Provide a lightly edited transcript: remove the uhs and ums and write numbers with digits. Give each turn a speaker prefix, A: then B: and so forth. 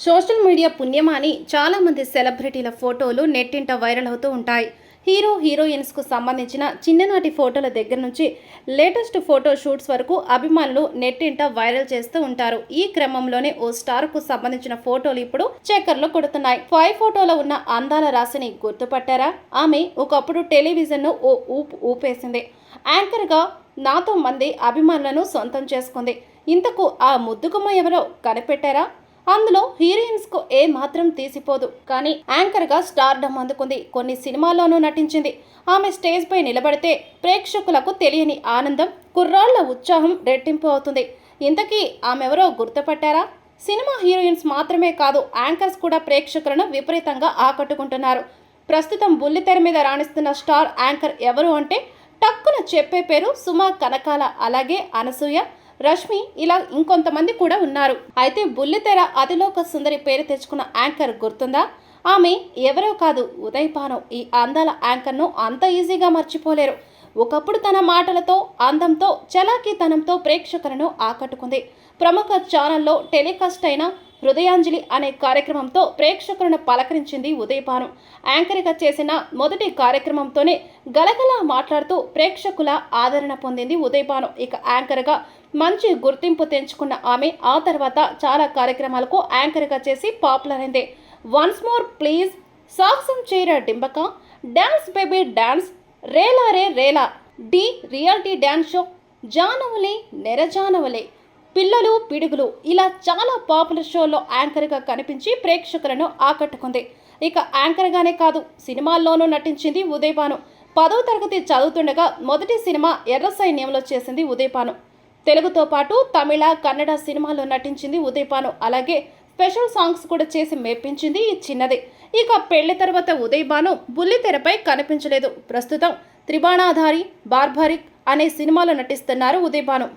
A: Social media పుణ్యమాని చాలామంది సెలబ్రిటీల ఫోటోలు నెట్టింట వైరల్ అవుతూ ఉంటాయి. హీరో హీరోయిన్స్కు సంబంధించిన చిన్ననాటి ఫోటోల దగ్గర నుంచి లేటెస్ట్ ఫోటో షూట్స్ వరకు అభిమానులు నెట్టింట వైరల్ చేస్తూ ఉంటారు. ఈ క్రమంలోనే ఓ స్టార్కు సంబంధించిన ఫోటోలు ఇప్పుడు చక్కర్లు కొడుతున్నాయి. 5 ఫోటోలో ఉన్న అందాల రాశిని గుర్తుపట్టారా? ఆమె ఒకప్పుడు టెలివిజన్ను ఓ ఊపేసింది. యాంకర్గా నాతో మంది అభిమానులను సొంతం చేసుకుంది. ఇంతకు ఆ ముద్దుగుమ్మ ఎవరో కనిపెట్టారా? అందులో హీరోయిన్స్కు ఏ మాత్రం తీసిపోదు, కానీ యాంకర్గా స్టార్డమ్ అందుకుంది. కొన్ని సినిమాల్లోనూ నటించింది. ఆమె స్టేజ్పై నిలబడితే ప్రేక్షకులకు తెలియని ఆనందం, కుర్రాళ్ల ఉత్సాహం రెట్టింపు అవుతుంది. ఇంతకీ ఆమెవరో గుర్తుపట్టారా? సినిమా హీరోయిన్స్ మాత్రమే కాదు, యాంకర్స్ కూడా ప్రేక్షకులను విపరీతంగా ఆకట్టుకుంటున్నారు. ప్రస్తుతం బుల్లితెర మీద రాణిస్తున్న స్టార్ యాంకర్ ఎవరు అంటే టక్కున చెప్పే పేరు సుమా కనకాల, అలాగే అనసూయ, రష్మి, ఇలా ఇంకొంతమంది కూడా ఉన్నారు. అయితే బుల్లితెర అతిలోక సుందరి పేరు తెచ్చుకున్న యాంకర్ గుర్తుందా? ఆమె ఎవరో కాదు, ఉదయ్ భాను. ఈ అందాల యాంకర్ను అంత ఈజీగా మర్చిపోలేరు. ఒకప్పుడు తన మాటలతో, అందంతో, చలాకీతనంతో ప్రేక్షకులను ఆకట్టుకుంది. ప్రముఖ ఛానల్లో టెలికాస్ట్ అయిన హృదయాంజలి అనే కార్యక్రమంతో ప్రేక్షకులను పలకరించింది ఉదయ్ భాను. యాంకర్గా చేసిన మొదటి కార్యక్రమంతోనే గలగలా మాట్లాడుతూ ప్రేక్షకుల ఆదరణ పొందింది ఉదయ్ భాను. ఇక యాంకర్గా మంచి గుర్తింపు తెంచుకున్న ఆమె ఆ తర్వాత చాలా కార్యక్రమాలకు యాంకర్గా చేసి పాపులర్ అయింది. వన్స్ మోర్ ప్లీజ్, సాహసం చేయరా డింబక, డాన్స్ బేబీ డాన్స్, రేలా రే Rela, D reality dance show, జానవలే నెరజానవలే, పిల్లలు పిడుగులు, ఇలా చాలా పాపులర్ షోల్లో యాంకర్గా కనిపించి ప్రేక్షకులను ఆకట్టుకుంది. ఇక యాంకర్గానే కాదు, సినిమాల్లోనూ నటించింది ఉదయ్ భాను. 10వ తరగతి చదువుతుండగా మొదటి సినిమా ఎర్ర సైన్యంలో చేసింది ఉదయ్ భాను. తెలుగుతో పాటు తమిళ, కన్నడ సినిమాల్లో నటించింది ఉదయ్ భాను. అలాగే స్పెషల్ సాంగ్స్ కూడా చేసి మెప్పించింది ఈ చిన్నది. ఇక పెళ్లి తర్వాత ఉదయ్ భాను బుల్లితెరపై కనిపించలేదు. ప్రస్తుతం త్రిబాణాధారి, బార్బారిక్ అనే సినిమాలో నటిస్తున్నారు ఉదయ్ భాను.